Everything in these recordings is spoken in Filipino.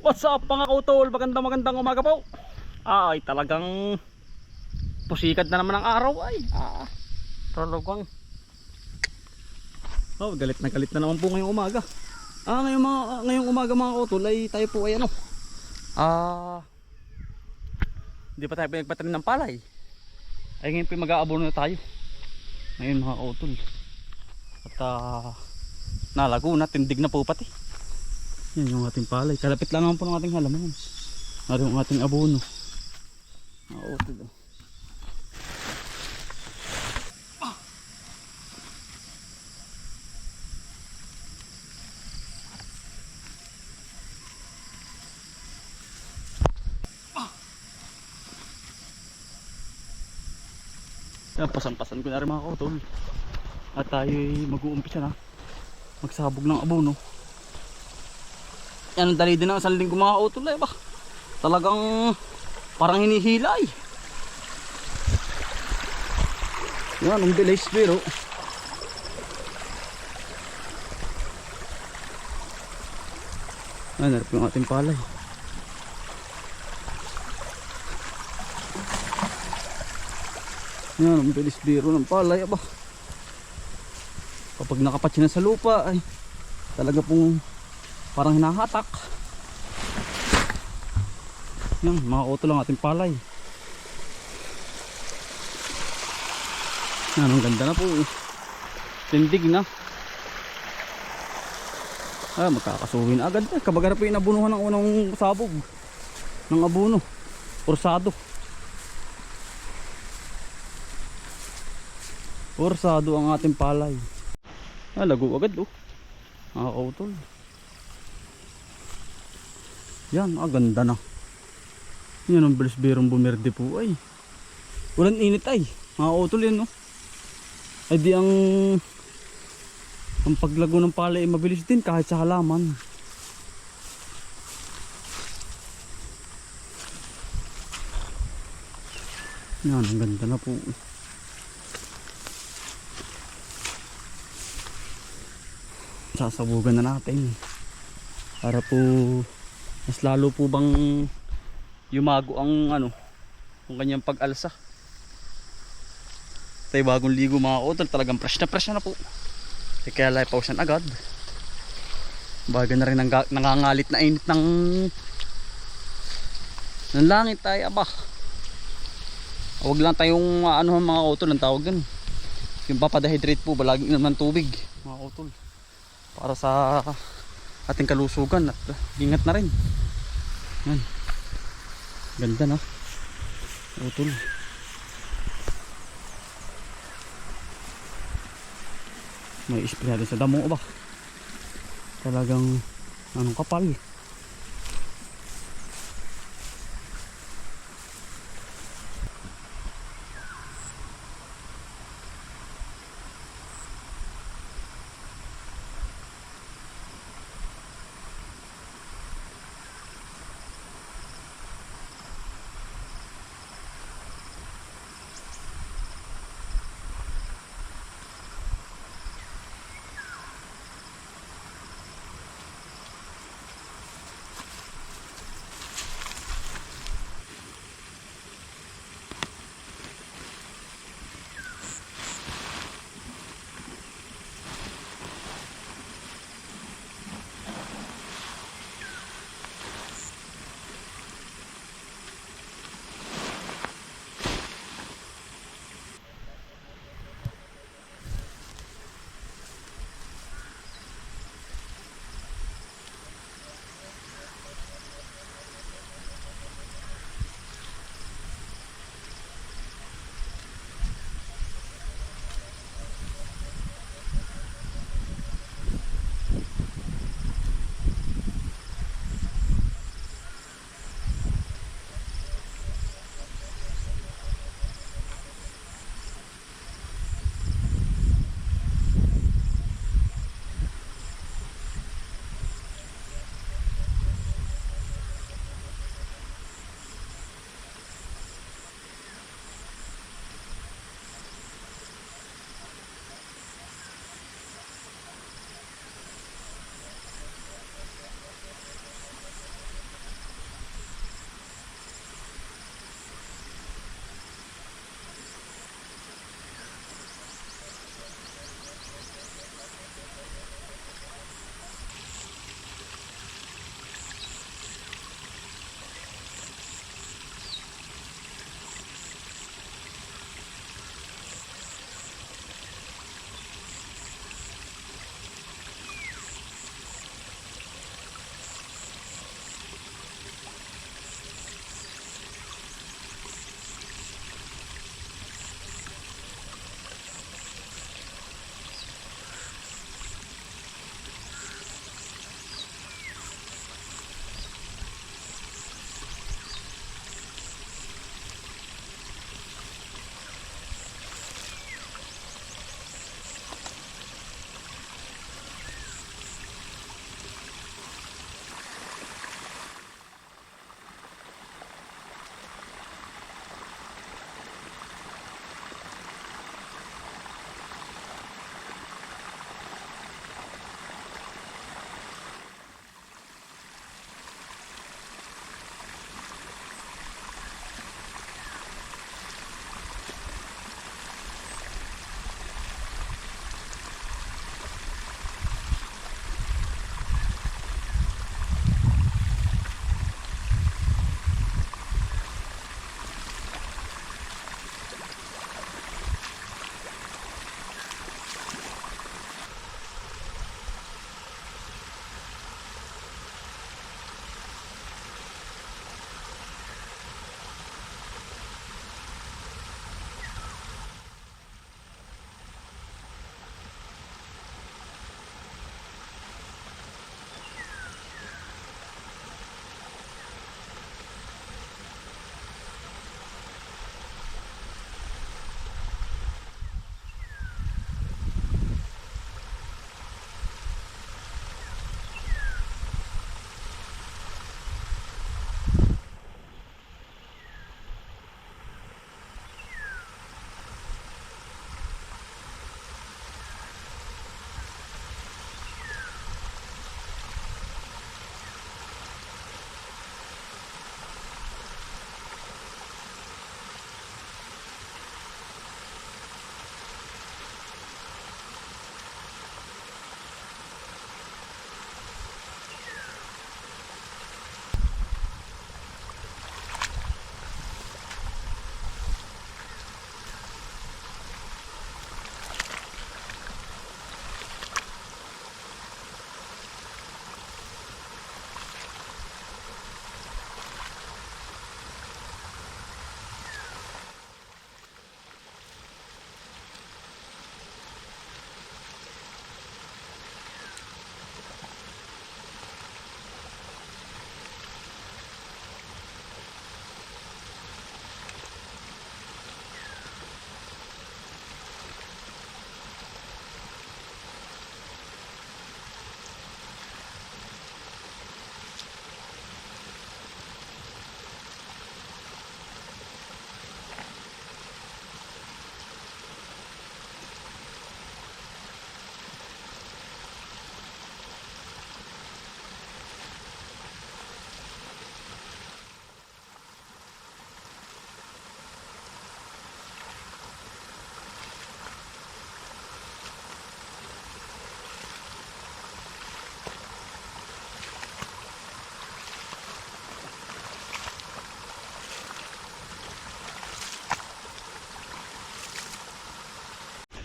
What's up mga kautol? Magandang umaga po. Ay talagang pusikat na naman ang araw ay. Talagang galit na naman po ngayong umaga. Ngayong umaga mga kautol ay tayo po ay hindi pa tayo pinagpatanim ng palay. Ay ngayon po mag-aabono na tayo. Ngayon mga kautol. At nalago na, tindig na po pati. Yan yung ating palay. Kalapit lang naman po ng ating halaman. Naroon yung ating abono. Utol. Yan, pasan-pasan ko na rin mga kautol. At tayo mag-uumpisa na magsabog ng abono. Yan ang dali din ng isang linggo mga kautol ba? Talagang parang hinihilay. Yan ang bilis pero yan narap yung ating palay. Yan ang bilis biro ng palay ba? Kapag nakapatsi na sa lupa ay talaga pong parang hinahatak. Yan, mga auto lang ating palay. Yan, ang ganda na po. Tindig na. Magkakasuhin agad. Kabaga na po yung abunuhan ng unang sabog ng abuno. Orsado. Orsado ang ating palay. Lago agad mga auto. Yan, ganda na. Yan ang bilis birong bumerde po ay. Walang init ay. Mga utol yan Ay di ang paglago ng palay ay mabilis din kahit sa halaman. Yan, ang ganda na po. Sasabugan na natin. Para po mas lalo po bang yumago ang kung kanyang pag-alsa. Tayo bagong ligo mga kautol, talagang fresh na po. Kaya lipawasan agad. Baga na rin nangangalit na init ng langit tayo aba. Huwag lang tayong mga kautol ang tawag dun. Yung papadehydrate po, balaging inom ng tubig mga kautol. Para sa ating kalusugan at ingat na rin. Yan. Ganda na. Utol. May spray natin sa damo ba? Talagang kapal.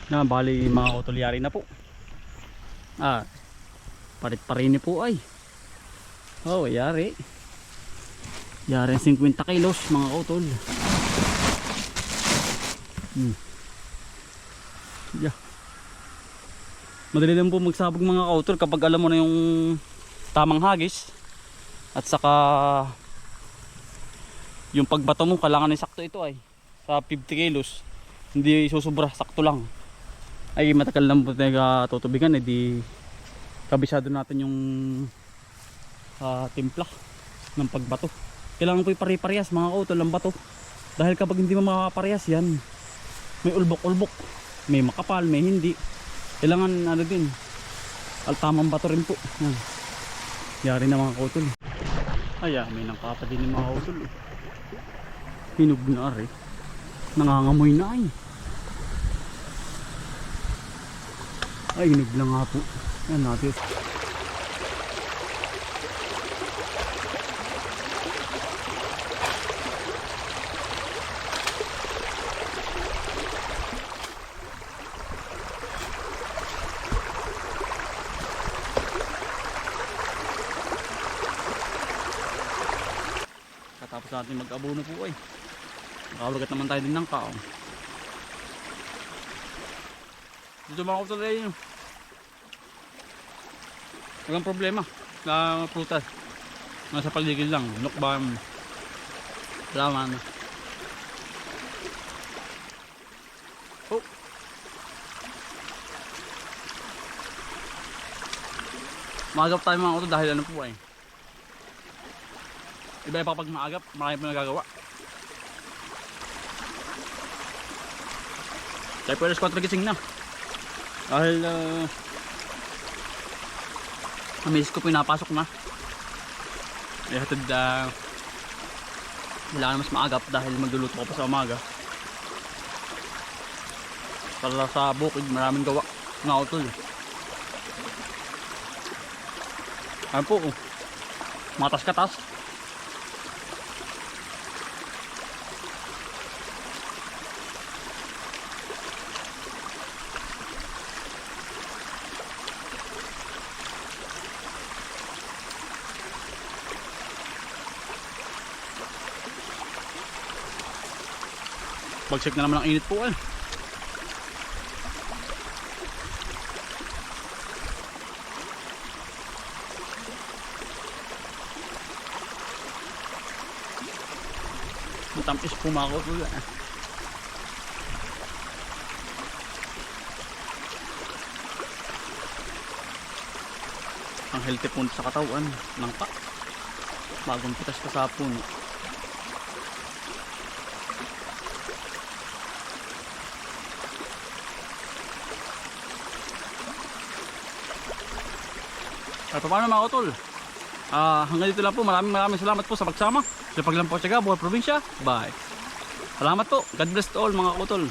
Yan, bali mga utol, yari na po. Parit-parini po ay. Oh, yari. Yari 50 kilos mga utol. Yeah. Madali lang po magsabog mga kautol kapag alam mo na yung tamang hagis. At saka yung pagbato mo kailangan ay sakto ito ay. Sa 50 kilos hindi susubra, sakto lang. Ay matagal lang po tayo tutubigan, di kabisado natin yung timpla ng pagbato. Kailangan po pare-parehas mga kautol ang bato. Dahil kapag hindi mo makaparehas yan, may ulbok-ulbok, may makapal, may hindi. Kailangan ano din, tamang bato rin po. Yan. Yari na mga kautol. Ay, may nangkapa din yung mga kautol. Hinog na rin. Nangangamoy na ay. Ay, hinog lang nga po. Yan natin. Tapos natin mag-abono po ay. Nakawagat naman tayo din ng kaong. Dito mga kapatid yun. Walang problema. Na prutas. Nasa paligid lang. Nukbam. Laman. Oh. Magagap tayo mga kapatid dahil ano po ay. Iba pa pag maagap, marami pa nagagawa. Tayo pwede sa 4 gising na. Dahil amis ko pinapasok na. Eh hatid wala na mas maagap dahil magluluto ko pa sa umaga. Para sa bukid maraming gawa. Nga utol. Ayan po, matas-katas. Bagsik na naman ang init po eh. Matampis pumako po yan. Ang healthy po sa katawan. Nangka. Bagong pitas ka sa puno. At paano mga utol? Hanggang dito lang po. Maraming salamat po sa pagsama. Sa paglampo sa Buhay Probinsya. Bye. Salamat po. God bless to all mga utol.